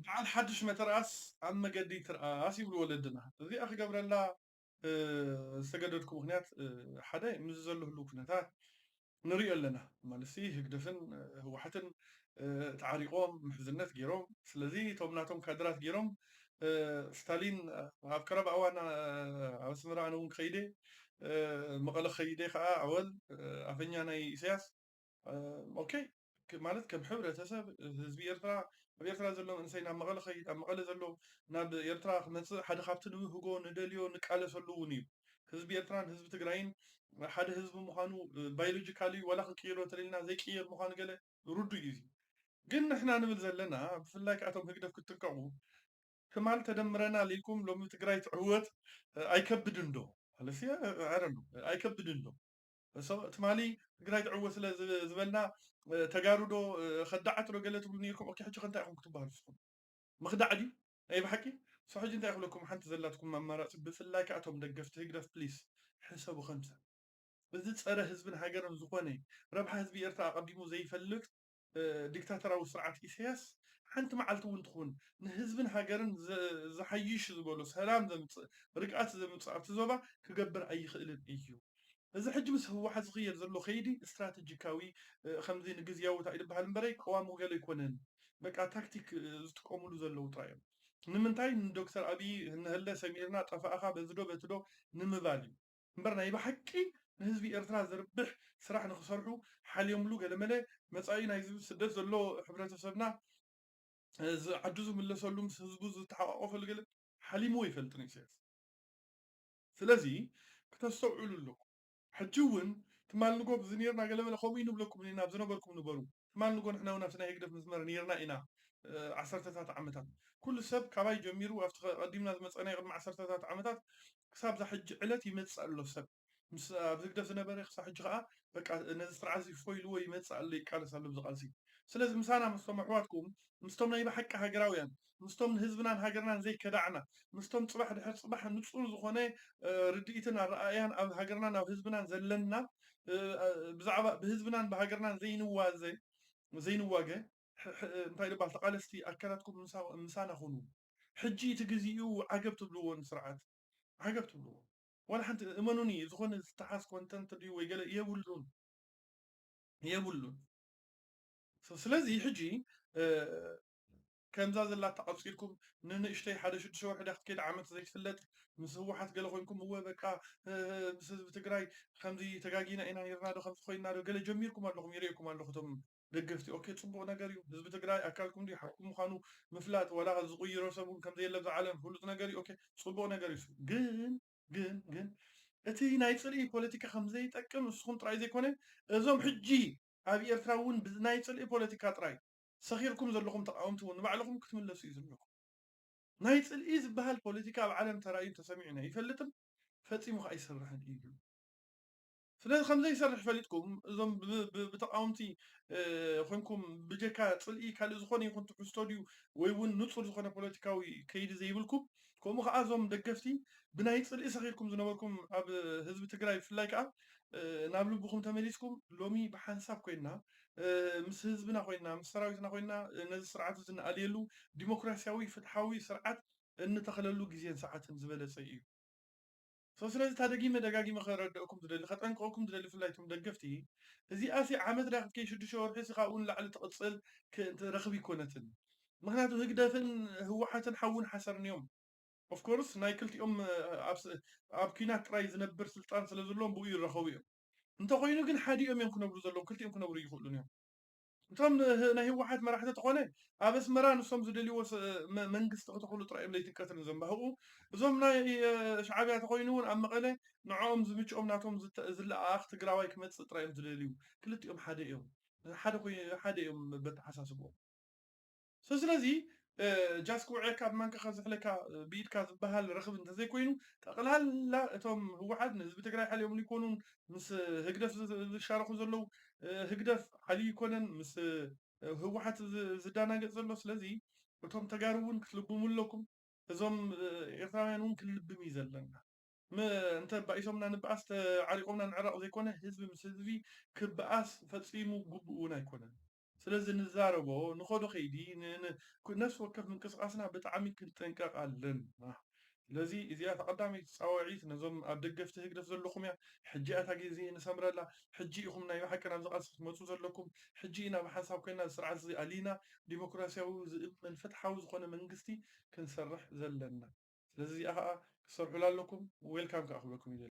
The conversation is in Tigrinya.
በዓል ሓድሽ መተርኣስ ኣብ መገዲ ትርኣስ ይብሉ ወለድና እዚኣ ክገብረላ ዝተገደድኩ ምክንያት ሓደ ምስ ዘሎ ህሉ ኩነታት ንሪኦ ኣለና ማለት ህግደፍን ህወሓትን ተዓሪቆም ምሕዝነት ገይሮም ስለዚ እቶም ናቶም ካድራት ገይሮም ስታሊን ኣብ ቀረባ እዋን ኣብ ኣስመራ ኣነ እውን ከይደ መቐለ ከይደ ከዓ ኣወል ኣፈኛ ናይ ኢሳያስ ኦኬ ማለት ከም ሕብረተሰብ ህዝቢ ኤርትራ ኣብ ኤርትራ ዘሎ መንእሰይ ናብ መቐለ ከይድ ኣብ መቐለ ዘሎ ናብ ኤርትራ ክመፅእ ሓደ ካብቲ ንህጎ ንደልዮ ንቃለሰሉ እውን እዩ ህዝቢ ኤርትራን ህዝቢ ትግራይን ሓደ ህዝቢ ምዃኑ ባዮሎጂካሊ ዋላ ክንቅይሮ እንተለና ዘይቅየር ምዃኑ ገለ ርዱእ እዩ ግን ንሕና ንብል ዘለና ብፍላይ ከዓ እቶም ህግደፍ ክትጥቀሙ ትማል ተደምረናል ኢልኩም ሎሚ ትግራይ ትዕወት ኣይከብድን ዶ ኣለሲ ኣይከብድን ዶ ትማሊ ትግራይ ትዕወት ስለ ዝበልና ተጋሩ ዶ ከዳዓት ዶ ገለ ትብሉ ነይርኩም ኦኬ ሕጂ ከንታይ ኢኹም ክትበሃሉ ንስኹም ምኽዳዕ ድዩ ኣይ ብሓቂ ሶ ሕጂ እንታይ ክብለኩም ሓንቲ ዘላትኩም ኣማራፂ ብፍላይ ከዓ እቶም ደገፍቲ ህግደፍ ፕሊስ ሕሰቡ ከምሰ እዚ ፀረ ህዝብን ሃገርን ዝኾነ ረብሓ ህዝቢ ኤርትራ ኣቐዲሙ ዘይፈልጥ ዲክታተራዊ ስርዓት ኢሳያስ ሓንቲ መዓልቲ እውን ትኹን ንህዝብን ሃገርን ዝሓይሽ ዝበሎ ሰላም ዘምፅእ ርግኣት ዘምፅእ ኣብቲ ዞባ ክገብር ኣይኽእልን እዩ እዚ ሕጂ ምስ ህወሓት ዝኽየድ ዘሎ ከይዲ እስትራተጂካዊ ከምዚ ንግዝያዊ እንታይ ዝበሃል እምበረይ ቀዋሚ ገለ ኣይኮነን በቃ ታክቲክ ዝጥቀምሉ ዘለው ጥራይ እዮም ንምንታይ ንዶክተር ኣብይ ንህለ ሰሚርና ጠፋእኻ በዝዶ በትዶ ንምባል እዩ እምበር ናይ ብሓቂ ንህዝቢ ኤርትራ ዘርብሕ ስራሕ ንክሰርሑ ሓልዮምሉ ገለመለ መፃኢ ናይ ስደት ዘሎ ሕብረተሰብና ዓዱ ዝምለሰሉ ምስ ህዝቡ ዝተሓቋቆፈሉ ገለ ሓሊምዎ ይፈልጥን ኢሳያስ ስለዚ ክተስተውዕሉ ኣለኩም ሕጂ እውን ትማል ንጎ ብዚ ነርና ገለመለ ከምኡ ንብለኩም ኢና ኣብ ዝነበርኩም ንበሩ ትማል ንጎ ንሕና እውን ኣብቲ ናይ ህግደፍ መስመር ነርና ኢና ዓሰርተታት ዓመታት ኩሉ ሰብ ካባይ ጀሚሩ ኣብቲ ቀዲምና ዝመፀናይ ቅድሚ ዓሰርተታት ዓመታት ክሳብ ዛ ሕጂ ዕለት ይመፅእ ኣሎ ሰብ ምስ ኣብ ህግደፍ ዝነበረ ክሳብ ሕጂ ከዓ በቃ ነዚ ስርዓት ይፈይልዎ ይመፅእ ኣሎ ይቃለስ ኣሎ ብዝቃልሲ ስለዚ ምሳና ምስቶም ኣሕዋትኩም ምስቶም ናይ ብሓቂ ሃገራውያን ምስቶም ንህዝብናን ሃገርናን ዘይከዳዕና ምስቶም ፅባሕ ድሕሪ ፅባሕ ንፁር ዝኾነ ርድኢትን ኣረኣያን ኣብ ሃገርናን ኣብ ህዝብናን ዘለና ብዛዕባ ብህዝብናን ብሃገርናን ዘይንዋገ እንታይ ድባል ተቃለስቲ ኣካላትኩም ምሳና ሁኑ ሕጂ እቲ ግዜኡ ዓገብ ትብልዎ ንስርዓት ዓገብ ትብልዎ ወላ ሓንቲ እመኑኒ ዝኾነ ዝተሓዝ ኮንተንት ድዩ ወይ ገለ የብሉን ስለዚ ሕጂ ከምዛ ዘላ ተቐፂልኩም ንንእሽተይ ሓደ 6 ወርሒ ዳ ክትከይድ ዓመት ዘይትፍለጥ ምስ ህወሓት ገለ ኮይንኩም እወ በቃ ምስ ህዝቢ ትግራይ ከምዚ ተጋጊና ኢና ነርና ዶ ከምዚ ኮይና ዶ ገለ ጀሚርኩም ኣለኹም ይርአኩም ኣለኹ እቶም ደገፍቲ ኦኬ ፅቡቅ ነገር እዩ ህዝቢ ትግራይ ኣካልኩም ዲ ሓኩም ምዃኑ ምፍላጥ ወላ ዝቕይሮ ሰብ እውን ከምዘየለ ብዛ ዓለም ፍሉጥ ነገር እዩ ኦኬ ፅቡቅ ነገር እዩ ግን እቲ ናይ ፅልኢ ፖለቲካ ከምዘይጠቅም ንስኹም ጥራይ ዘይኮነ እዞም ሕጂ ኣብ ኤርትራ እውን ብናይ ፅልኢ ፖለቲካ ጥራይ ሰኺርኩም ዘለኹም ተቃወምቲ እውን ንባዕልኹም ክትምለሱ እዩ ዘለኹም ናይ ፅልኢ ዝበሃል ፖለቲካ ኣብ ዓለም ተራእዩ ተሰሚዑና ይፈልጥን ፈፂሙ ከዓ ይሰርሕን እዩ ስለዚ ከምዘይሰርሕ ፈሊጥኩም እዞም ብተቃወምቲ ኮንኩም ብጀካ ፅልኢ ካልእ ዝኾነ ይኹን ትሕዝቶ ድዩ ወይ እውን ንፁር ዝኾነ ፖለቲካዊ ከይዲ ዘይብልኩም ከምኡ ከዓ እዞም ደገፍቲ ብናይ ፅልኢ ሰኺርኩም ዝነበርኩም ኣብ ህዝቢ ትግራይ ብፍላይ ከዓ ናብ ልብኩም ተመሊስኩም ሎሚ ብሓንሳብ ኮይና ምስ ህዝብና ኮይና ምስ ሰራዊትና ኮይና ነዚ ስርዓት እዚ ንኣልየሉ ዲሞክራሲያዊ ፍትሓዊ ስርዓት እንተኽለሉ ግዜን ሰዓትን ዝበለፀ እዩ ስለዚ ታደጊመ ደጋጊመ ከረድአኩም ዝደሊ ከጠንቅቐኩም ዝደሊ ብፍላይ እቶም ደገፍቲ እዚኣሲ ዓመት ዳ ክትከይ 6 ወርሒ ሲኻ እውን ላዕሊ ትቕፅል ረኽቢ ይኮነትን ምክንያቱ ህግደፍን ህወሓትን ሓውን ሓሰርን እዮም ኦፍኮርስ ናይ ክልቲኦም ኣብ ኩናት ጥራይ ዝነብር ስልጣን ስለ ዘለዎም ብኡ ይረኸቡ እዮም እንተኮይኑ ግን ሓዲኦም እዮም ክነብሩ ዘለዎም ክልቲኦም ክነብሩ ይኽእሉን እዮም እቶም ናይ ህወሓት መራሕቲ ተኾነ ኣብ ኣስመራ ንሶም ዝደልይዎ መንግስቲ ክተኽእሉ ጥራዮም ዘይትንቀትልን ዘንባህቑ እዞም ናይ ሻዕብያ ተኮይኑ እውን ኣብ መቐለ ንዕኦም ዝምችኦም ናቶም ዝለኣኽ ትግራዋይ ክመፅእ ጥራዮም ዝደልዩ ክልቲኦም ሓደ እዮም በተሓሳስቦም ስለዚ ጃስ ክውዕካ ብማንካኻ ዝሕለካ ብኢድካ ዝበሃል ረኽቢ እንተዘይኮይኑ ጠቕላላ እቶም ህወሓት ንህዝቢ ትግራይ ሓልዮም ይኮኑን ምስ ህግደፍ ዝሻረኹ ዘለው ህግደፍ ሓልዩ ይኮነን ምስ ህወሓት ዝዳናገፅ ዘሎ ስለዚ እቶም ተጋሩ እውን ክትልብሙ ኣለኩም እዞም ኤርትራውያን እውን ክንልብም እዩ ዘለና እንተ ባኢሶምና ንበኣስ ተዓሪቆምና ንዕራቕ ዘይኮነ ህዝቢ ምስ ህዝቢ ክበኣስ ፈፂሙ ግቡእ እውን ኣይኮነን ስለዚ ንዛረቦ ንኸዶ ኸይዲ ነፍሲ ወከፍ ምንቅስቓስና ብጣዕሚ ክንጠንቀቕ ኣለና። ስለዚ እዚኣ ተቐዳሚት ፃውዒት ነዞም ኣብ ደገፍቲ ህግደፍ ዘለኹም እያ ሕጂ ኣታ ግዜ ንሰምረላ ሕጂ ኢኹም ናይ ባሓቂ ናብ ዝቓልሲ ክትመፁ ዘለኩም ሕጂ ኢና ብሓሳብ ኮይና ስርዓት እዚ ኣሊና ዲሞክራስያዊ ዝእመን ፍትሓዊ ዝኾነ መንግስቲ ክንሰርሕ ዘለና ስለዚ እዚኣ ከዓ ክሰርሑላ ኣለኩም ዌልካም ከዓ ክብለኩም ይደሊ